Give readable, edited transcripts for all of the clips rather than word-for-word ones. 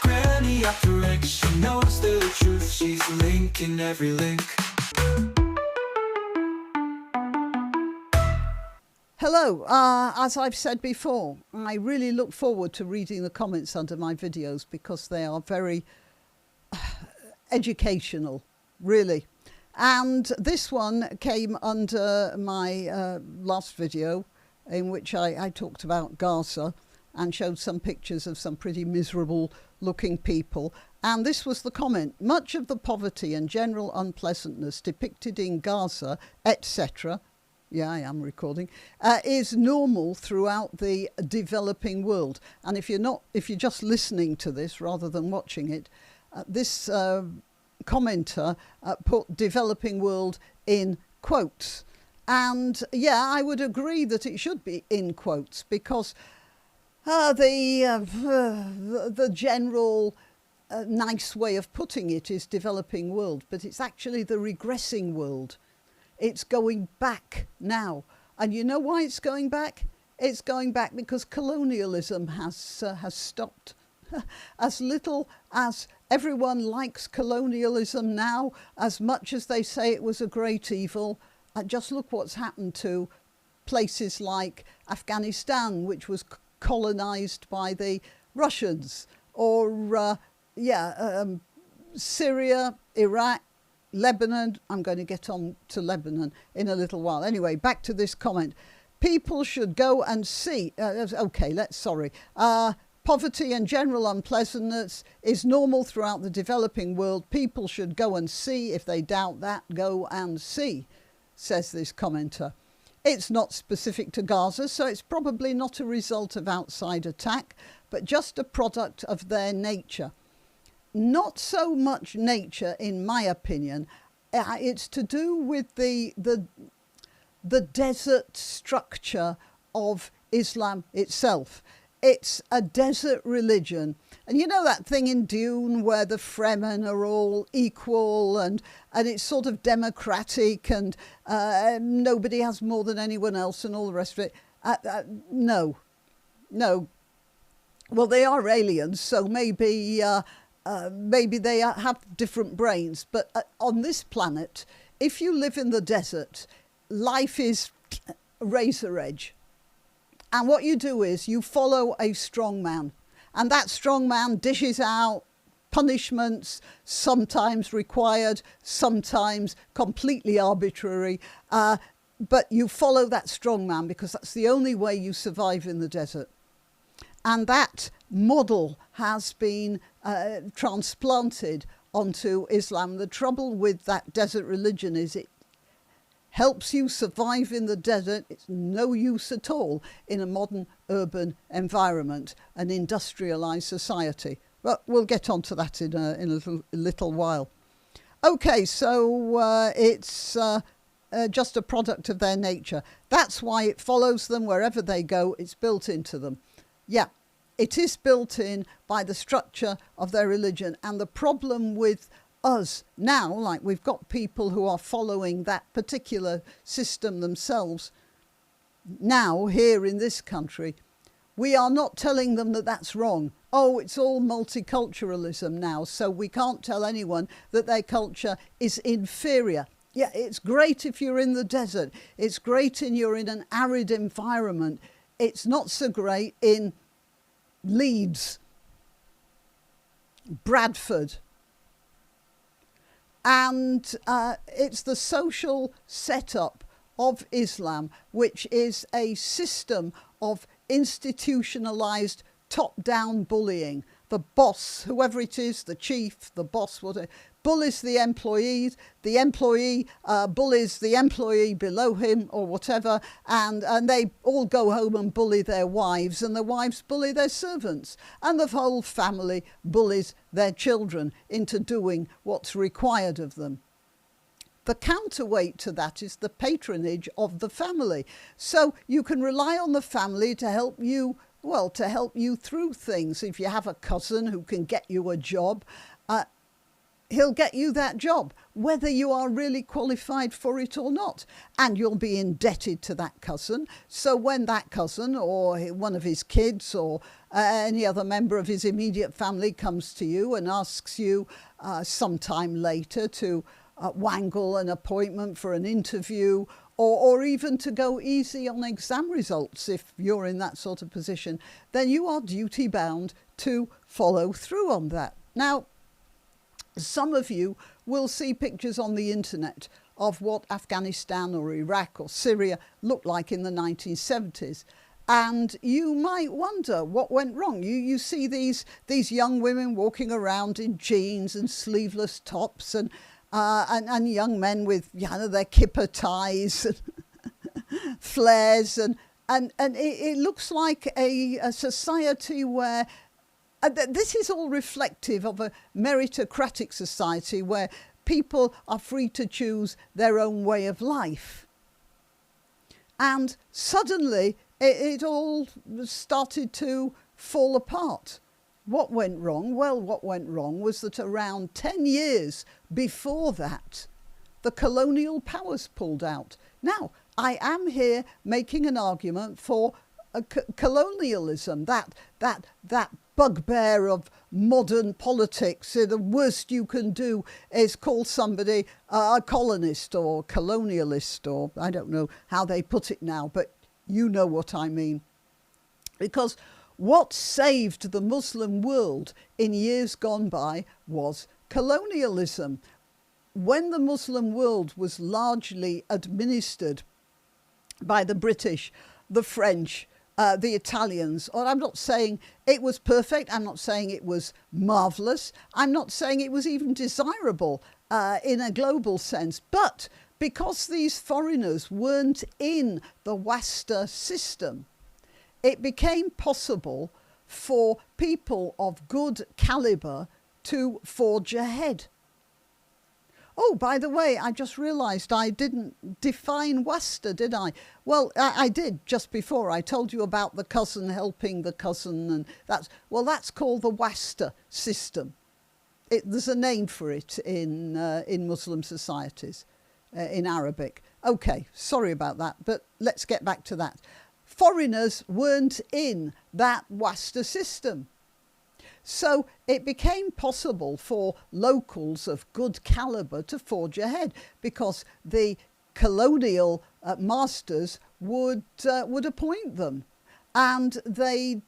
granniopteryx, she knows the truth, she's linking every link. Hello, as I've said before, I really look forward to reading the comments under my videos because they are very educational, really. And this one came under my last video in which I talked about Gaza and showed some pictures of some pretty miserable looking people. And this was the comment: much of the poverty and general unpleasantness depicted in Gaza, etc., yeah, I am recording, is normal throughout the developing world. And if you're just listening to this rather than watching it, this commenter put developing world in quotes. And yeah, I would agree that it should be in quotes because the general nice way of putting it is developing world, but it's actually the regressing world. It's going back now. And you know why it's going back? It's going back because colonialism has stopped. As little as everyone likes colonialism now, as much as they say it was a great evil, just look what's happened to places like Afghanistan, which was colonized by the Russians, or Syria, Iraq, Lebanon. I'm going to get on to Lebanon in a little while. Anyway, back to this comment. People should go and see. Poverty and general unpleasantness is normal throughout the developing world. People should go and see. If they doubt that, go and see, says this commenter. It's not specific to Gaza, so it's probably not a result of outside attack, but just a product of their nature. Not so much nature, in my opinion. It's to do with the desert structure of Islam itself. It's a desert religion. And you know that thing in Dune where the Fremen are all equal and it's sort of democratic and nobody has more than anyone else and all the rest of it? No. Well, they are aliens, so maybe they have different brains. But on this planet, if you live in the desert, life is razor edge. And what you do is you follow a strong man. And that strong man dishes out punishments, sometimes required, sometimes completely arbitrary. But you follow that strong man because that's the only way you survive in the desert. And that model has been transplanted onto Islam. The trouble with that desert religion is it helps you survive in the desert. It's no use at all in a modern urban environment, an industrialized society. But we'll get onto that in a little while. Okay, so it's just a product of their nature. That's why it follows them wherever they go. It's built into them. Yeah, it is built in by the structure of their religion. And the problem with us now, like we've got people who are following that particular system themselves now here in this country, we are not telling them that that's wrong. Oh, it's all multiculturalism now, so we can't tell anyone that their culture is inferior. Yeah, it's great if you're in the desert. It's great you're in an arid environment. It's not so great in Leeds, Bradford. And it's the social setup of Islam, which is a system of institutionalized top-down bullying. The boss, whoever it is, the chief, the boss, whatever, bullies the employee bullies the employee below him or whatever, and they all go home and bully their wives, and the wives bully their servants, and the whole family bullies their children into doing what's required of them. The counterweight to that is the patronage of the family. So you can rely on the family to help you through things. If you have a cousin who can get you a job, he'll get you that job, whether you are really qualified for it or not. And you'll be indebted to that cousin. So when that cousin or one of his kids or any other member of his immediate family comes to you and asks you sometime later to wangle an appointment for an interview, or even to go easy on exam results, if you're in that sort of position, then you are duty bound to follow through on that. Now, some of you will see pictures on the internet of what Afghanistan or Iraq or Syria looked like in the 1970s. And you might wonder what went wrong. You see these young women walking around in jeans and sleeveless tops, and young men with their kipper ties and flares, and it looks like a society where this is all reflective of a meritocratic society where people are free to choose their own way of life. And suddenly it all started to fall apart. What went wrong? Well, what went wrong was that around 10 years before that, the colonial powers pulled out. Now, I am here making an argument for colonialism, that bugbear of modern politics. The worst you can do is call somebody a colonist or colonialist, or I don't know how they put it now, but you know what I mean. Because what saved the Muslim world in years gone by was colonialism. When the Muslim world was largely administered by the British, the French, the Italians, or I'm not saying it was perfect, I'm not saying it was marvellous, I'm not saying it was even desirable in a global sense, but because these foreigners weren't in the Wasta system, it became possible for people of good calibre to forge ahead. Oh, by the way, I just realised I didn't define Wasta, did I? Well, I did just before. I told you about the cousin helping the cousin, and that's called the Wasta system. There's a name for it in Muslim societies, in Arabic. Okay, sorry about that, but let's get back to that. Foreigners weren't in that Wasta system. So it became possible for locals of good calibre to forge ahead, because the colonial masters would appoint them, and they'd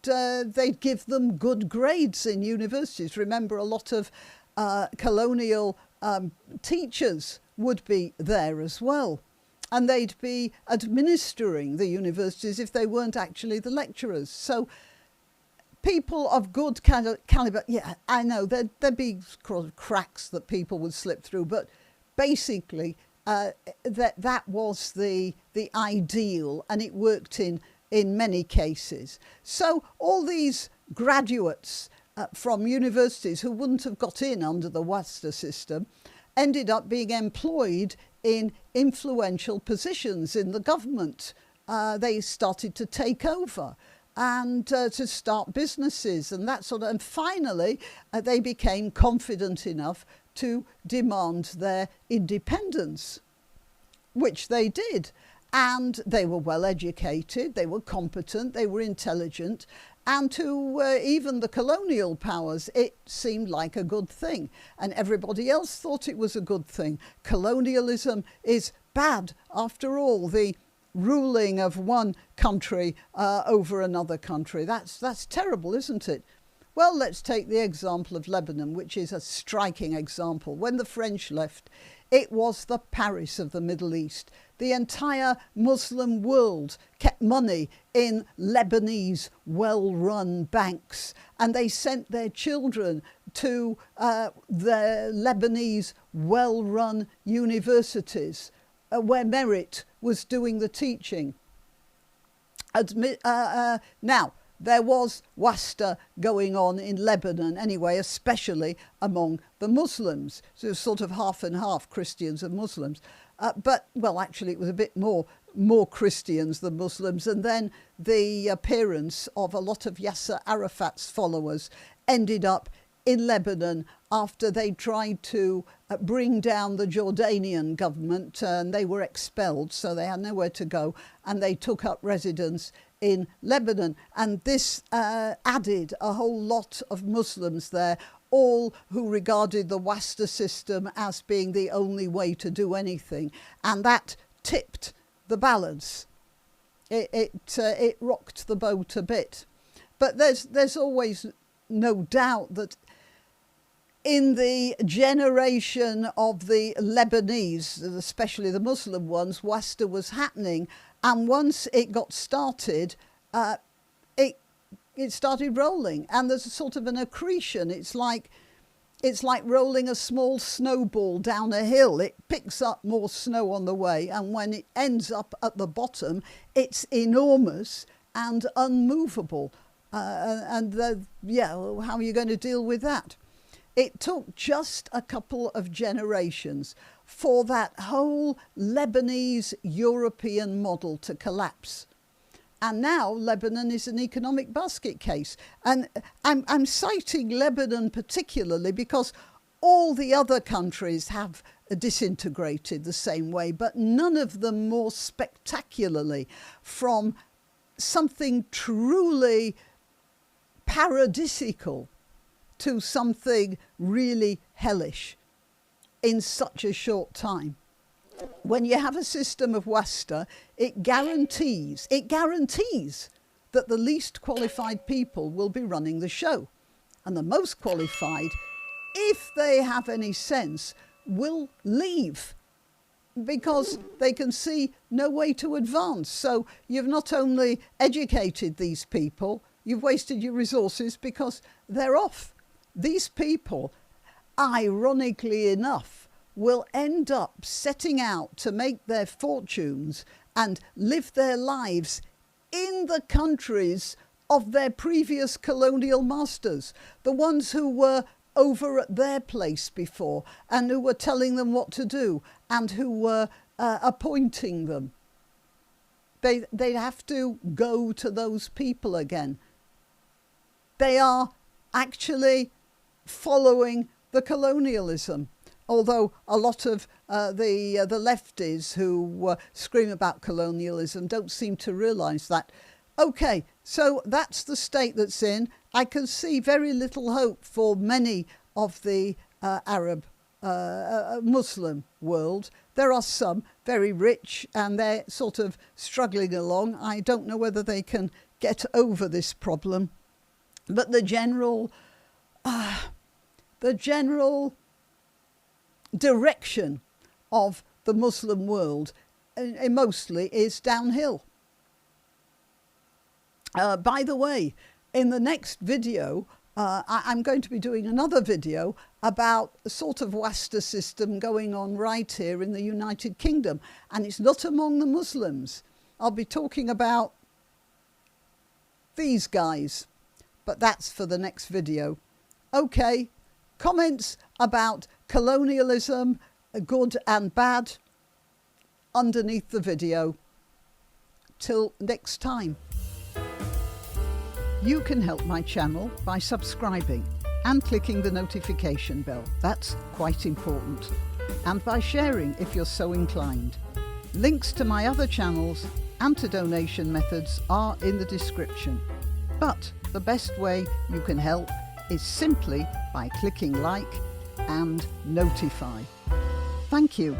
give them good grades in universities. Remember, a lot of colonial teachers would be there as well, and they'd be administering the universities if they weren't actually the lecturers. So people of good calibre, yeah, I know there'd be cracks that people would slip through, but basically that was the ideal, and it worked in many cases. So all these graduates from universities who wouldn't have got in under the Wasta system ended up being employed in influential positions in the government. They started to take over and to start businesses and that sort of, and finally they became confident enough to demand their independence, which they did. And they were well educated, they were competent, they were intelligent, and to even the colonial powers it seemed like a good thing, and everybody else thought it was a good thing. Colonialism is bad after all, the ruling of one country over another country. That's terrible, isn't it? Well, let's take the example of Lebanon, which is a striking example. When the French left, it was the Paris of the Middle East. The entire Muslim world kept money in Lebanese well-run banks, and they sent their children to the Lebanese well-run universities where merit was doing the teaching. Now, there was Wasta going on in Lebanon anyway, especially among the Muslims. So it was sort of half and half, Christians and Muslims. But, well, actually it was a bit more Christians than Muslims. And then the appearance of a lot of Yasser Arafat's followers ended up in Lebanon after they tried to bring down the Jordanian government, and they were expelled, so they had nowhere to go, and they took up residence in Lebanon. And this added a whole lot of Muslims there, all who regarded the Wasta system as being the only way to do anything. And that tipped the balance. It rocked the boat a bit. But there's always no doubt that in the generation of the Lebanese, especially the Muslim ones, Wasta was happening. And once it got started, it started rolling. And there's a sort of an accretion. It's like rolling a small snowball down a hill. It picks up more snow on the way, and when it ends up at the bottom, it's enormous and unmovable. How are you going to deal with that? It took just a couple of generations for that whole Lebanese European model to collapse. And now Lebanon is an economic basket case. And I'm citing Lebanon particularly because all the other countries have disintegrated the same way, but none of them more spectacularly, from something truly paradisical to something really hellish in such a short time. When you have a system of Wasta, it guarantees that the least qualified people will be running the show. And the most qualified, if they have any sense, will leave because they can see no way to advance. So you've not only educated these people, you've wasted your resources because they're off. These people, ironically enough, will end up setting out to make their fortunes and live their lives in the countries of their previous colonial masters, the ones who were over at their place before and who were telling them what to do and who were appointing them. They have to go to those people again. They are actually following the colonialism. Although a lot of the lefties who scream about colonialism don't seem to realise that. OK, so that's the state that's in. I can see very little hope for many of the Arab Muslim world. There are some very rich and they're sort of struggling along. I don't know whether they can get over this problem. But the general direction of the Muslim world mostly is downhill. By the way, in the next video, I'm going to be doing another video about a sort of Wasta system going on right here in the United Kingdom, and it's not among the Muslims. I'll be talking about these guys, but that's for the next video. Okay, comments about colonialism, good and bad, underneath the video. Till next time. You can help my channel by subscribing and clicking the notification bell. That's quite important. And by sharing if you're so inclined. Links to my other channels and to donation methods are in the description. But the best way you can help is simply by clicking like and notify. Thank you.